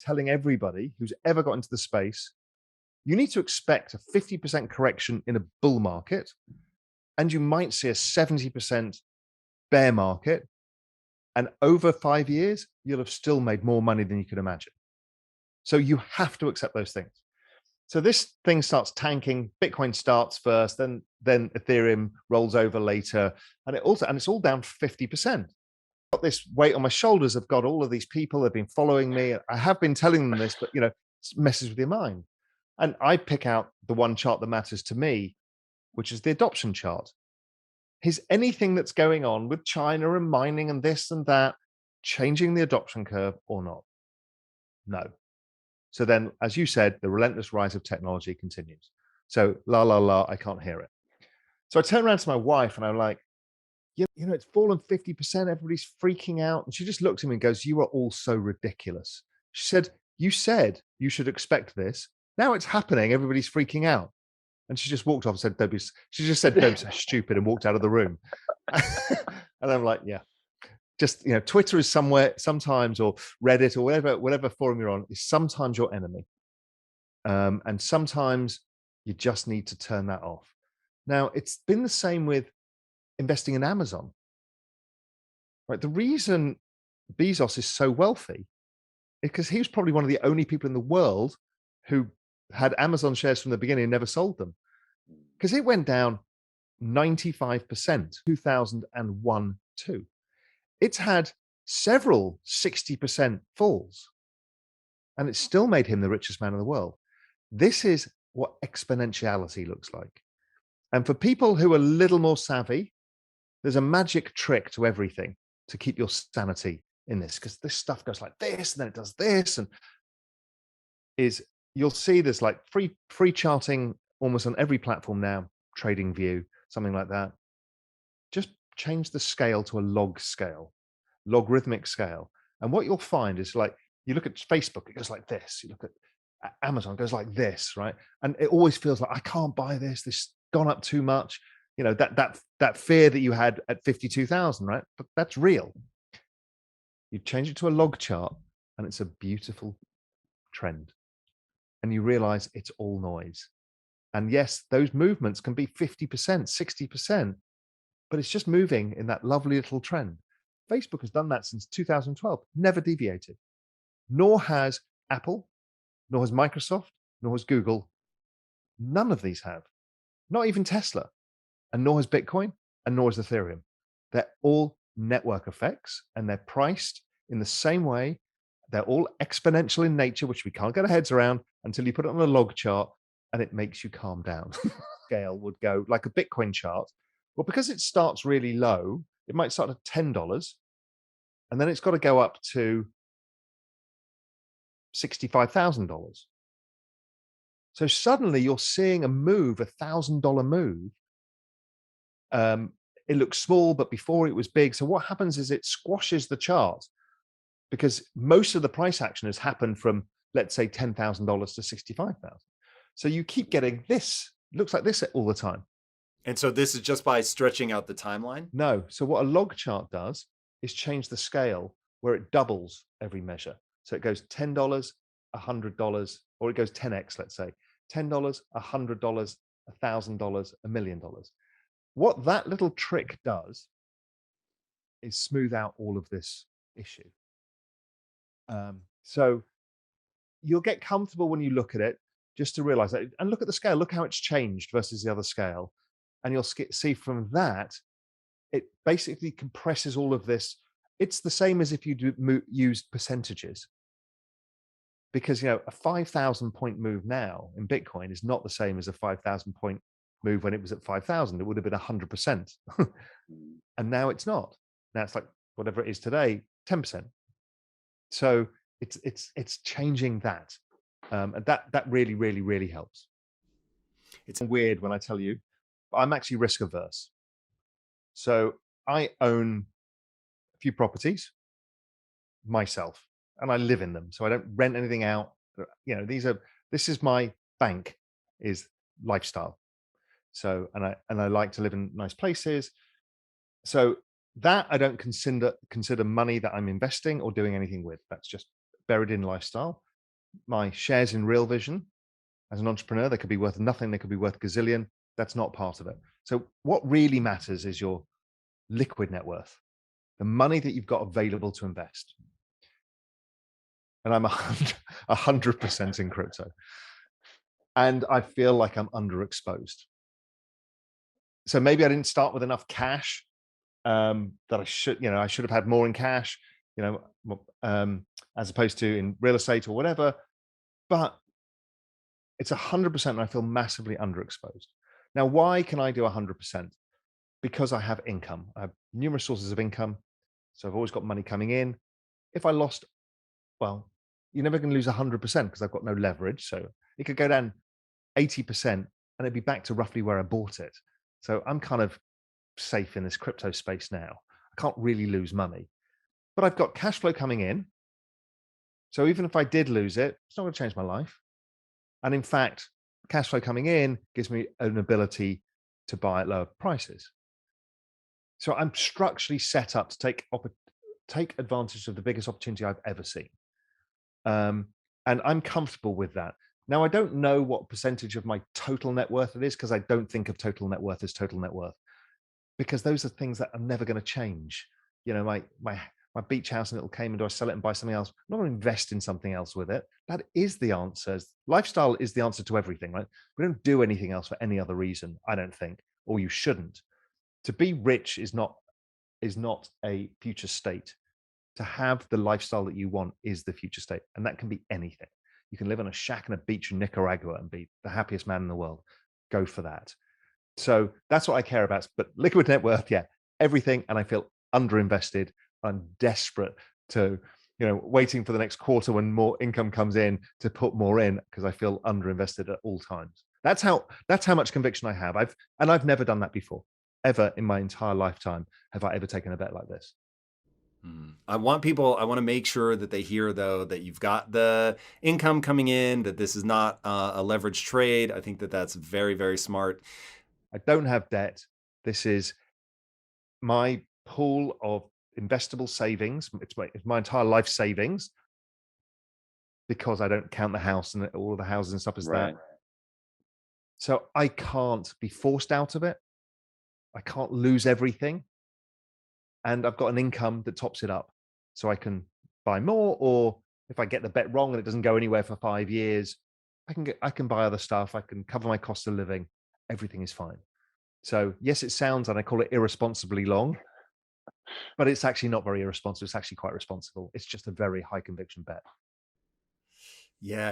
telling everybody who's ever got into the space, you need to expect a 50% correction in a bull market, and you might see a 70% bear market. And over 5 years, you'll have still made more money than you could imagine. So you have to accept those things. So this thing starts tanking. Bitcoin starts first, then Ethereum rolls over later, and it's all down 50%. Got this weight on my shoulders. I've got all of these people that have been following me. I have been telling them this, but it messes with your mind. And I pick out the one chart that matters to me, which is the adoption chart. Is anything that's going on with China and mining and this and that changing the adoption curve or not? No. So then, as you said, the relentless rise of technology continues. So la, la, la, I can't hear it. So I turn around to my wife and I'm like, it's fallen 50%. Everybody's freaking out. And she just looked at me and goes, you are all so ridiculous. She said you should expect this. Now it's happening. Everybody's freaking out. And she just walked off and said, don't be, she just said, don't be so stupid, and walked out of the room. And I'm like, yeah, just, Twitter is somewhere sometimes, or Reddit, or whatever forum you're on, is sometimes your enemy. And sometimes you just need to turn that off. Now, it's been the same with investing in Amazon, right? The reason Bezos is so wealthy is because he was probably one of the only people in the world who had Amazon shares from the beginning and never sold them, because it went down 95%, 2001 too. It's had several 60% falls, and it still made him the richest man in the world. This is what exponentiality looks like. And for people who are a little more savvy, there's a magic trick to everything to keep your sanity in this, because this stuff goes like this, and then it does this, and you'll see there's like free charting almost on every platform now, TradingView, something like that. Just change the scale to a logarithmic scale. And what you'll find is, like, you look at Facebook, it goes like this. You look at Amazon, it goes like this, right? And it always feels like, I can't buy this. This has gone up too much. That fear that you had at 52,000, right? But that's real. You change it to a log chart, and it's a beautiful trend. And you realize it's all noise. And yes, those movements can be 50%, 60%, but it's just moving in that lovely little trend. Facebook has done that since 2012, never deviated. Nor has Apple, nor has Microsoft, nor has Google. None of these have. Not even Tesla. And nor has Bitcoin, and nor has Ethereum. They're all network effects, and they're priced in the same way. They're all exponential in nature, which we can't get our heads around until you put it on a log chart, and it makes you calm down. Scale would go like a Bitcoin chart. Well, because it starts really low, it might start at $10, and then it's got to go up to $65,000. So suddenly you're seeing a move, $1,000 move. It looks small, but before it was big. So what happens is it squashes the chart, because most of the price action has happened from, let's say, $10,000 to 65,000. So you keep getting this, looks like this all the time. And so this is just by stretching out the timeline? No. So what a log chart does is change the scale, where it doubles every measure. So it goes $10, $100, or it goes 10x, let's say. $10, $100, $1,000, $1 million. What that little trick does is smooth out all of this issue. So you'll get comfortable when you look at it, just to realize that, and look at the scale, look how it's changed versus the other scale. And you'll see from that, it basically compresses all of this. It's the same as if you used percentages, because a 5,000 point move now in Bitcoin is not the same as a 5,000 point move when it was at 5,000. It would have been 100%. And now it's not. Now it's like whatever it is today, 10%. So it's changing that. And that really, really, really helps. It's weird when I tell you, but I'm actually risk averse. So I own a few properties myself, and I live in them. So I don't rent anything out. This is my bank, is lifestyle. So, and I like to live in nice places. So that I don't consider money that I'm investing or doing anything with. That's just buried in lifestyle. my shares in Real Vision as an entrepreneur. They could be worth nothing. They could be worth gazillion. That's not part of it. So what really matters is your liquid net worth, the money that you've got available to invest. And I'm 100% in crypto. And I feel like I'm underexposed. So maybe I didn't start with enough cash that I should have had more in cash, as opposed to in real estate or whatever. But it's 100%, and I feel massively underexposed. Now, why can I do 100%? Because I have income. I have numerous sources of income. So I've always got money coming in. If I lost, well, you're never going to lose 100% because I've got no leverage. So it could go down 80% and it'd be back to roughly where I bought it. So I'm kind of safe in this crypto space now. I can't really lose money, but I've got cash flow coming in. So even if I did lose it, it's not going to change my life. And in fact, cash flow coming in gives me an ability to buy at lower prices. So I'm structurally set up to take advantage of the biggest opportunity I've ever seen. And I'm comfortable with that. Now, I don't know what percentage of my total net worth it is because I don't think of total net worth as total net worth, because those are things that are never going to change. My beach house in Little Cayman, do I sell it and buy something else? I'm not going to invest in something else with it. That is the answer. Lifestyle is the answer to everything, right? We don't do anything else for any other reason, I don't think, or you shouldn't. To be rich is not a future state. To have the lifestyle that you want is the future state, and that can be anything. You can live on a shack on a beach in Nicaragua and be the happiest man in the world. Go for that. So that's what I care about. But liquid net worth, yeah, everything. And I feel underinvested. I'm desperate to, waiting for the next quarter when more income comes in to put more in because I feel underinvested at all times. That's how much conviction I have. I've never done that before. Ever in my entire lifetime have I ever taken a bet like this. I want to make sure that they hear, though, that you've got the income coming in, that this is not a leveraged trade. I think that that's very, very smart. I don't have debt. This is my pool of investable savings. It's my entire life savings, because I don't count the house and all the houses and stuff as that. So I can't be forced out of it. I can't lose everything. And I've got an income that tops it up. So I can buy more, or if I get the bet wrong and it doesn't go anywhere for 5 years, I can buy other stuff. I can cover my cost of living. Everything is fine. So yes, it sounds, and I call it irresponsibly long, but it's actually not very irresponsible. It's actually quite responsible. It's just a very high conviction bet. Yeah.